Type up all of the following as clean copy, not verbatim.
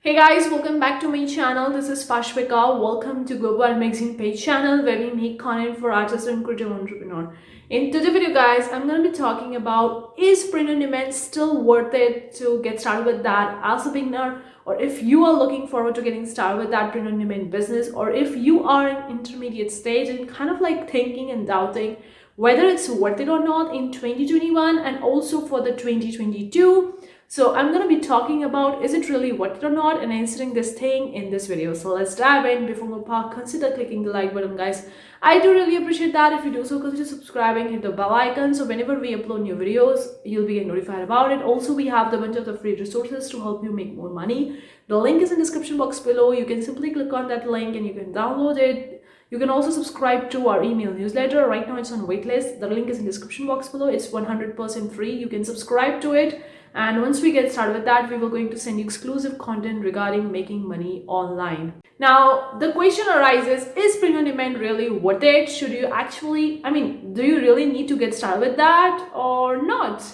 Hey guys, welcome back to my channel. This is Pashvika. Welcome to GLOBO Magazine page channel where we make content for artists and creative entrepreneur. In today's video guys, I'm going to be talking about is print on demand still worth it to get started with that as a beginner, or if you are looking forward to getting started with that print on demand business, or if you are in intermediate stage and kind of like thinking and doubting whether it's worth it or not in 2021 and also for the 2022. So I'm going to be talking about is it really worth it or not and answering this thing in this video. So let's dive in. Before we park, consider clicking the like button guys. I do really appreciate that. If you do so, consider subscribing, hit the bell icon so whenever we upload new videos, you'll be getting notified about it. Also, we have the bunch of the free resources to help you make more money. The link is in the description box below. You can simply click on that link and you can download it. You can also subscribe to our email newsletter. Right now it's on waitlist. The link is in the description box below. It's 100% free. You can subscribe to it. And once we get started with that, we will going to send you exclusive content regarding making money online. Now, the question arises, is print on demand really worth it? Should you actually, do you really need to get started with that or not?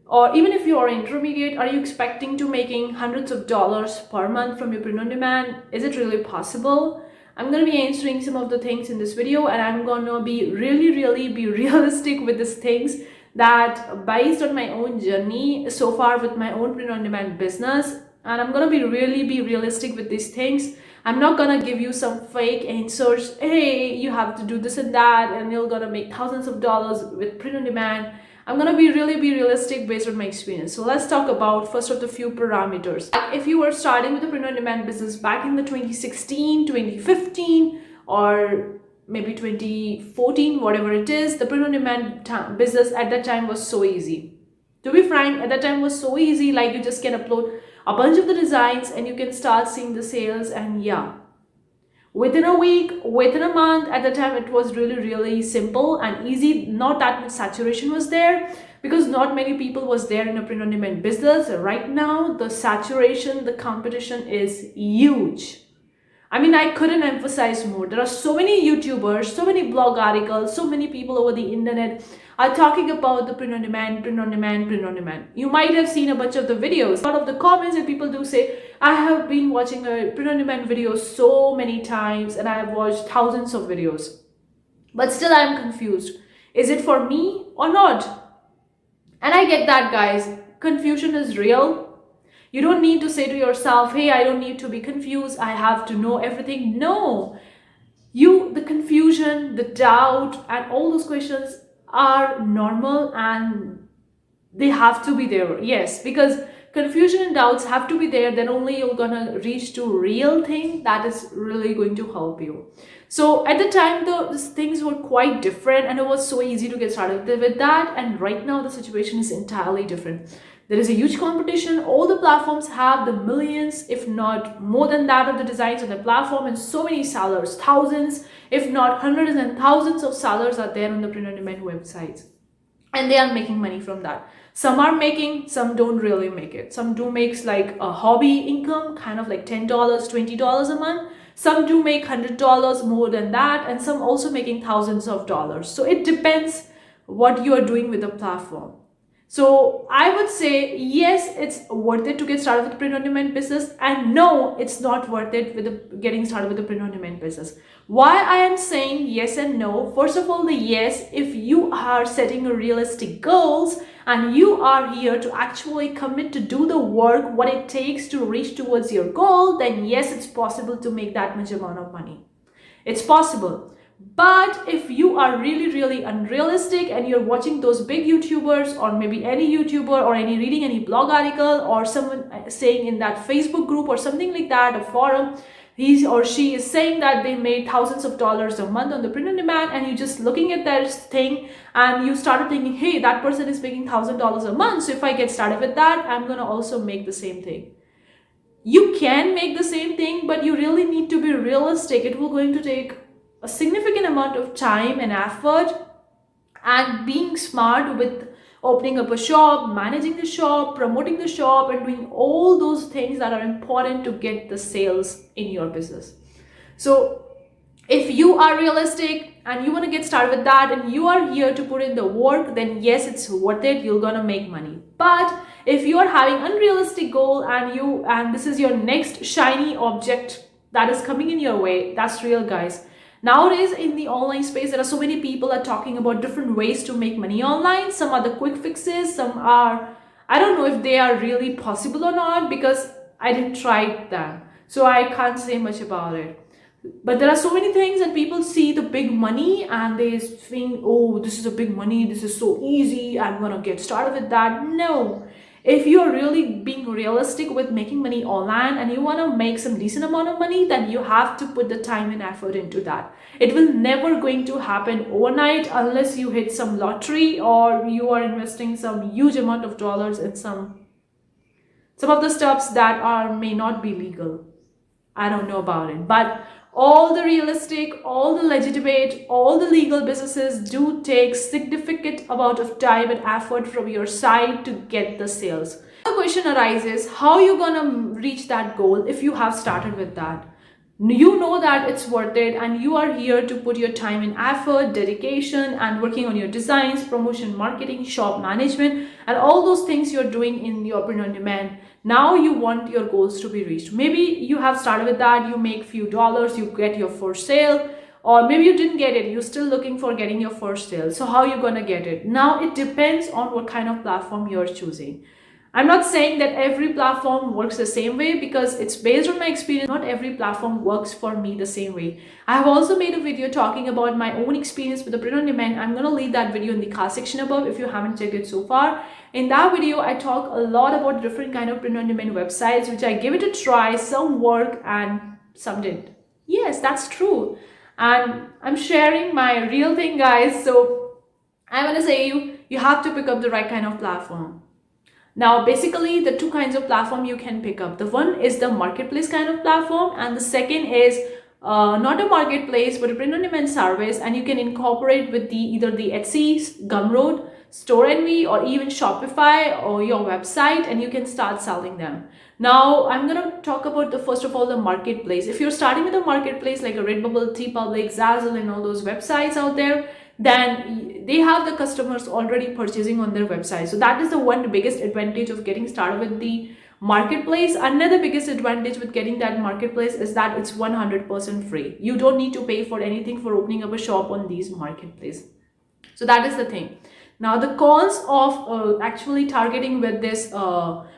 Or even if you are intermediate, are you expecting to making hundreds of dollars per month from your print on demand? Is it really possible? I'm going to be answering some of the things in this video, and I'm going to be really be realistic with these things that based on my own journey so far with my own print on demand business. And I'm going to be realistic with these things. I'm not going to give you some fake answers. Hey, you have to do this and that and you're going to make thousands of dollars with print on demand. I'm going to be realistic based on my experience. So let's talk about first of the few parameters. If you were starting with the print on demand business back in the 2016, 2015 or maybe 2014, whatever it is, the print on demand business at that time was so easy. To be frank, at that time was so easy, like you just can upload a bunch of the designs and you can start seeing the sales, and yeah, within a week, within a month, at the time it was really simple and easy. Not that much saturation was there because not many people was there in a print on demand business. Right now, the saturation, the competition is huge. I couldn't emphasize more. There are so many YouTubers, so many blog articles, so many people over the internet are talking about the print on demand. You might have seen a bunch of the videos. A lot of the comments that people do say, I have been watching a print on demand video so many times and I have watched thousands of videos. But still I am confused. Is it for me or not? And I get that guys, confusion is real. You don't need to say to yourself, hey, I don't need to be confused, I have to know everything. No, the confusion, the doubt, and all those questions are normal and they have to be there. Yes, because confusion and doubts have to be there, then only you're gonna reach to real thing that is really going to help you. So at the time, those things were quite different and it was so easy to get started with that. And right now the situation is entirely different. There is a huge competition. All the platforms have the millions, if not more than that, of the designs on the platform, and so many sellers, thousands, if not hundreds and thousands of sellers are there on the print on demand websites. And they are making money from that. Some are making, some don't really make it. Some do makes like a hobby income, kind of like $10, $20 a month. Some do make $100 more than that, and some also making thousands of dollars. So it depends what you are doing with the platform. So I would say, yes, it's worth it to get started with the print on demand business, and no, it's not worth it with getting started with the print on demand business. Why I am saying yes and no? First of all, the yes, if you are setting realistic goals and you are here to actually commit to do the work, what it takes to reach towards your goal, then yes, it's possible to make that much amount of money. It's possible. But if you are really unrealistic and you're watching those big YouTubers or maybe any YouTuber or reading any blog article or someone saying in that Facebook group or something like that, a forum, he or she is saying that they made thousands of dollars a month on the print on demand, and you just looking at that thing and you started thinking, hey, that person is making $1,000 a month. So if I get started with that, I'm going to also make the same thing. You can make the same thing, but you really need to be realistic. It will going to take a significant amount of time and effort, and being smart with opening up a shop, managing the shop, promoting the shop, and doing all those things that are important to get the sales in your business. So if you are realistic, and you want to get started with that and you are here to put in the work, then yes, it's worth it. You're gonna make money. But if you are having unrealistic goal and this is your next shiny object that is coming in your way, that's real, guys. Nowadays in the online space, there are so many people are talking about different ways to make money online. Some are the quick fixes, some are, I don't know if they are really possible or not, because I didn't try them, so I can't say much about it. But there are so many things that people see the big money and they think, oh, this is a big money, this is so easy, I'm gonna get started with that. No, if you're really being realistic with making money online and you want to make some decent amount of money, then you have to put the time and effort into that. It will never going to happen overnight unless you hit some lottery or you are investing some huge amount of dollars in some of the stuffs that are may not be legal. I don't know about it, but all the realistic, all the legitimate, all the legal businesses do take significant amount of time and effort from your side to get the sales. The question arises, how are you gonna reach that goal if you have started with that? You know that it's worth it and you are here to put your time and effort, dedication, and working on your designs, promotion, marketing, shop management, and all those things you're doing in your print on demand. Now you want your goals to be reached. Maybe you have started with that, you make few dollars, you get your first sale, or maybe you didn't get it, you're still looking for getting your first sale. So how are you gonna get it? Now it depends on what kind of platform you're choosing. I'm not saying that every platform works the same way, because it's based on my experience. Not every platform works for me the same way. I have also made a video talking about my own experience with the print on demand. I'm going to leave that video in the card section above if you haven't checked it so far. In that video, I talk a lot about different kind of print on demand websites, which I give it a try, some work and some didn't. Yes, that's true. And I'm sharing my real thing, guys. So I want to say you have to pick up the right kind of platform. Now, basically, the two kinds of platform you can pick up. The one is the marketplace kind of platform, and the second is not a marketplace but a print on demand service, and you can incorporate with either the Etsy, Gumroad, Store Envy, or even Shopify or your website, and you can start selling them. Now, I'm going to talk about first of all the marketplace. If you're starting with a marketplace like a Redbubble, Teepublic, Zazzle, and all those websites out there, then they have the customers already purchasing on their website. So that is the one biggest advantage of getting started with the marketplace. Another biggest advantage with getting that marketplace is that it's 100% free. You don't need to pay for anything for opening up a shop on these marketplaces. So that is the thing. Now the cons of actually targeting with this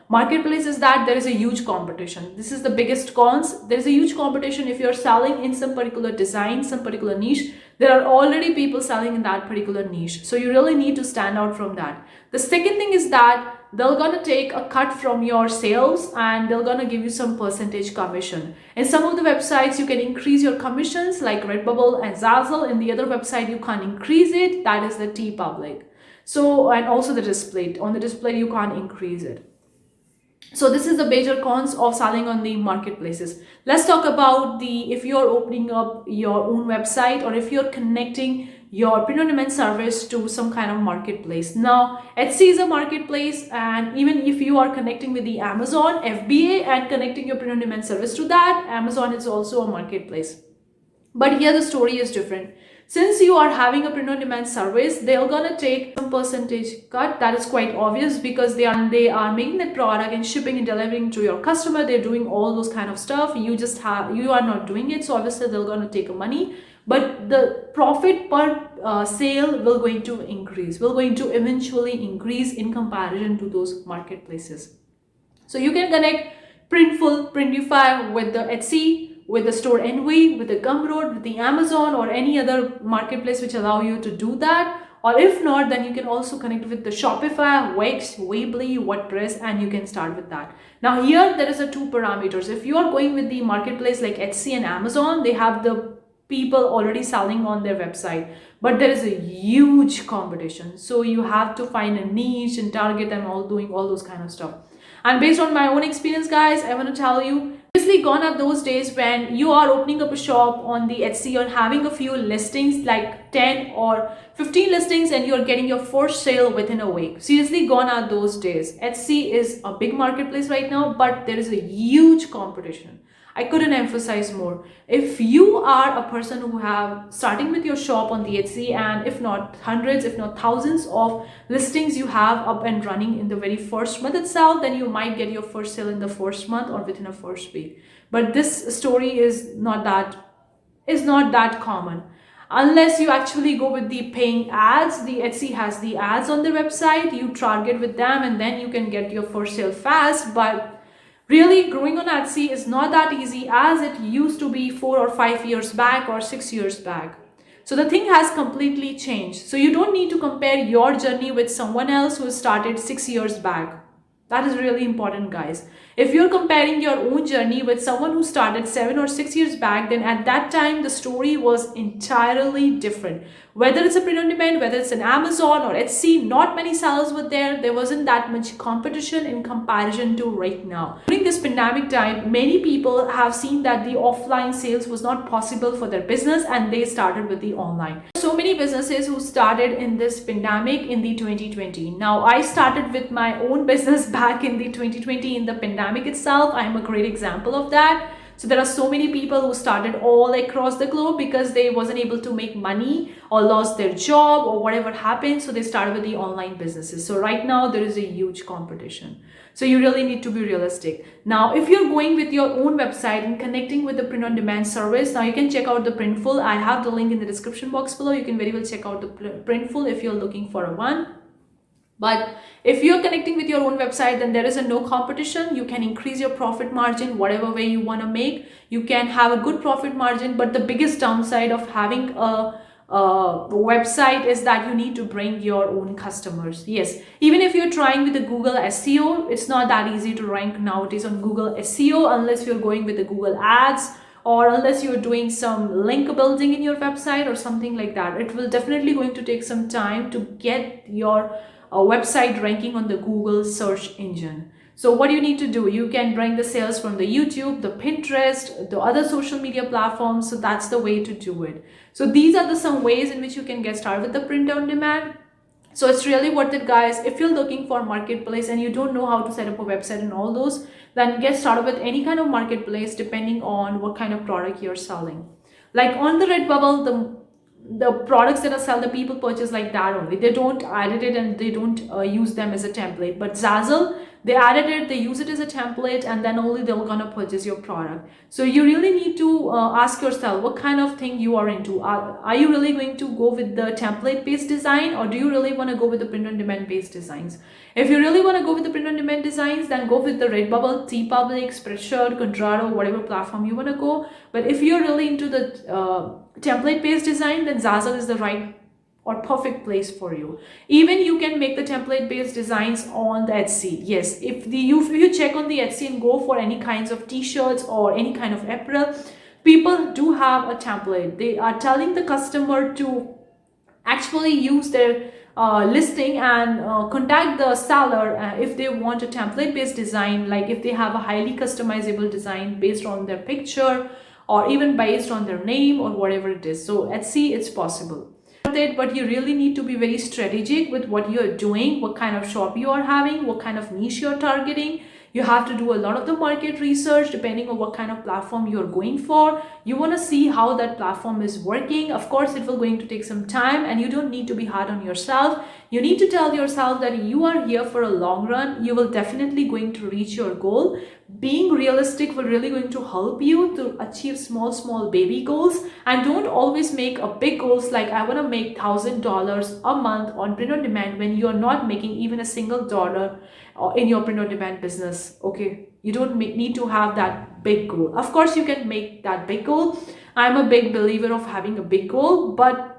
marketplace is that there is a huge competition. This is the biggest cons. There is a huge competition. If you're selling in some particular design, some particular niche, there are already people selling in that particular niche. So you really need to stand out from that. The second thing is that they're gonna take a cut from your sales and they're gonna give you some percentage commission. In some of the websites, you can increase your commissions like Redbubble and Zazzle. In the other website, you can't increase it. That is the Teepublic. So, and also the display. On the display, you can't increase it. So this is the major cons of selling on the marketplaces. Let's talk about if you're opening up your own website or if you're connecting your print on demand service to some kind of marketplace. Now, Etsy is a marketplace, and even if you are connecting with the Amazon FBA and connecting your print on demand service to that, Amazon is also a marketplace. But here the story is different. Since you are having a print on demand service, they're gonna take some percentage cut. That is quite obvious because they are making the product and shipping and delivering to your customer. They're doing all those kind of stuff. You are not doing it, so obviously they're gonna take money. But the profit per sale will going to increase. Will going to eventually increase in comparison to those marketplaces. So you can connect Printful, Printify with the Etsy, with the Store Envy, with the Gumroad, with the Amazon, or any other marketplace which allow you to do that. Or if not, then you can also connect with the Shopify, Wix, Weebly, WordPress, and you can start with that. Now here there is a two parameters. If you are going with the marketplace like Etsy and Amazon, they have the people already selling on their website, but there is a huge competition. So you have to find a niche and target them, all doing all those kind of stuff. And based on my own experience, guys, I want to tell you, Obviously gone are those days when you are opening up a shop on the Etsy or having a few listings, like 10 or 15 listings, and you're getting your first sale within a week. Seriously gone are those days. Etsy is a big marketplace right now, but there is a huge competition. I couldn't emphasize more. If you are a person who have starting with your shop on the Etsy, and if not hundreds, if not thousands of listings you have up and running in the very first month itself, then you might get your first sale in the first month or within a first week. But this story is not that common. Unless you actually go with the paying ads, the Etsy has the ads on their website, you target with them, and then you can get your first sale fast. But really, growing on Etsy is not that easy as it used to be 4 or 5 years back or 6 years back. So the thing has completely changed. So you don't need to compare your journey with someone else who started 6 years back. That is really important, guys. If you're comparing your own journey with someone who started 7 or 6 years back, then at that time the story was entirely different. Whether it's a print on demand, whether it's an Amazon or Etsy, not many sellers were there. There wasn't that much competition in comparison to right now. During this pandemic time, many people have seen that the offline sales was not possible for their business, and they started with the online. So many businesses who started in this pandemic in the 2020. Now, I started with my own business back in the 2020 in the pandemic itself. I'm a great example of that. So there are so many people who started all across the globe because they wasn't able to make money or lost their job or whatever happened. So they started with the online businesses. So right now there is a huge competition. So you really need to be realistic. Now, if you're going with your own website and connecting with the print on demand service, now you can check out the Printful. I have the link in the description box below. You can very well check out the Printful if you're looking for a one. But if you're connecting with your own website, then there is a no competition. You can increase your profit margin whatever way you want to make. You can have a good profit margin, but the biggest downside of having a website is that you need to bring your own customers. Yes, even if you're trying with the Google SEO, it's not that easy to rank nowadays on Google SEO unless you're going with the Google ads, or unless you're doing some link building in your website or something like that. It will definitely going to take some time to get your website ranking on the Google search engine. So what do you need to do? You can bring the sales from the YouTube, the Pinterest, the other social media platforms. So that's the way to do it. So these are some ways in which you can get started with the print on demand. So it's really worth it, guys. If you're looking for a marketplace and you don't know how to set up a website and all those, then get started with any kind of marketplace depending on what kind of product you're selling. Like on the Redbubble, the products that are sold, the people purchase like that only. They don't edit it and they don't use them as a template. But Zazzle, they added it, they use it as a template, and then only they're gonna purchase your product. So you really need to ask yourself what kind of thing you are into. Are you really going to go with the template based design, or do you really want to go with the print on demand based designs? If you really want to go with the print on demand designs, then go with the Redbubble, Teepublic, Spreadshirt, Contrado, whatever platform you want to go. But if you're really into the template based design, then Zazzle is the right or perfect place for you. Even you can make the template based designs on the Etsy. Yes, if you check on the Etsy and go for any kinds of t-shirts or any kind of apparel, people do have a template. They are telling the customer to actually use their listing and contact the seller if they want a template based design, like if they have a highly customizable design based on their picture or even based on their name or whatever it is. So Etsy, it's possible. But you really need to be very strategic with what you're doing, what kind of shop you are having, what kind of niche you're targeting. You have to do a lot of the market research depending on what kind of platform you're going for. You want to see how that platform is working. Of course, it will going to take some time, and you don't need to be hard on yourself. You need to tell yourself that you are here for a long run. You will definitely going to reach your goal. Being realistic will really going to help you to achieve small baby goals, and don't always make a big goals like I want to make $1,000 a month on print on demand when you're not making even a single dollar in your print on demand business. Okay, you don't need to have that big goal. Of course, you can make that big goal. I'm a big believer of having a big goal, but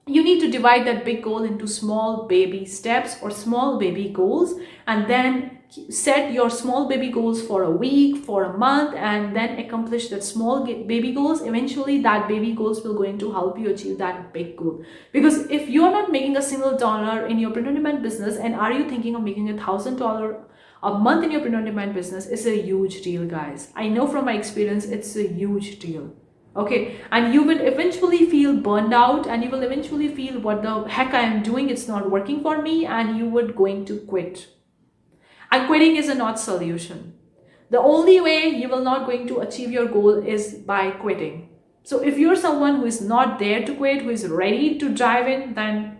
you need to divide that big goal into small baby steps or small baby goals, and then set your small baby goals for a week, for a month, and then accomplish that small baby goals. Eventually that baby goals will going to help you achieve that big goal. Because if you're not making a single dollar in your print on demand business, and are you thinking of making $1,000 a month in your print on demand business is a huge deal, guys. I know from my experience, it's a huge deal. Okay, and you will eventually feel burned out, and you will eventually feel, what the heck I am doing, it's not working for me, and you would going to quit. And quitting is a not solution. The only way you will not going to achieve your goal is by quitting. So if you're someone who is not there to quit, who is ready to dive in, then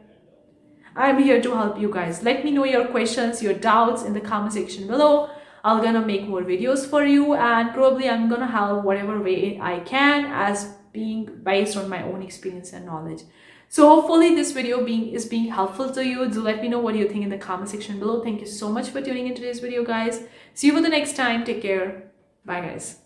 I'm here to help you guys. Let me know your questions, your doubts in the comment section below. I'm gonna make more videos for you, and probably I'm gonna help whatever way I can, as being based on my own experience and knowledge. So hopefully this video is being helpful to you. Do let me know what you think in the comment section below. Thank you so much for tuning in today's video, guys. See you for the next time. Take care. Bye, guys.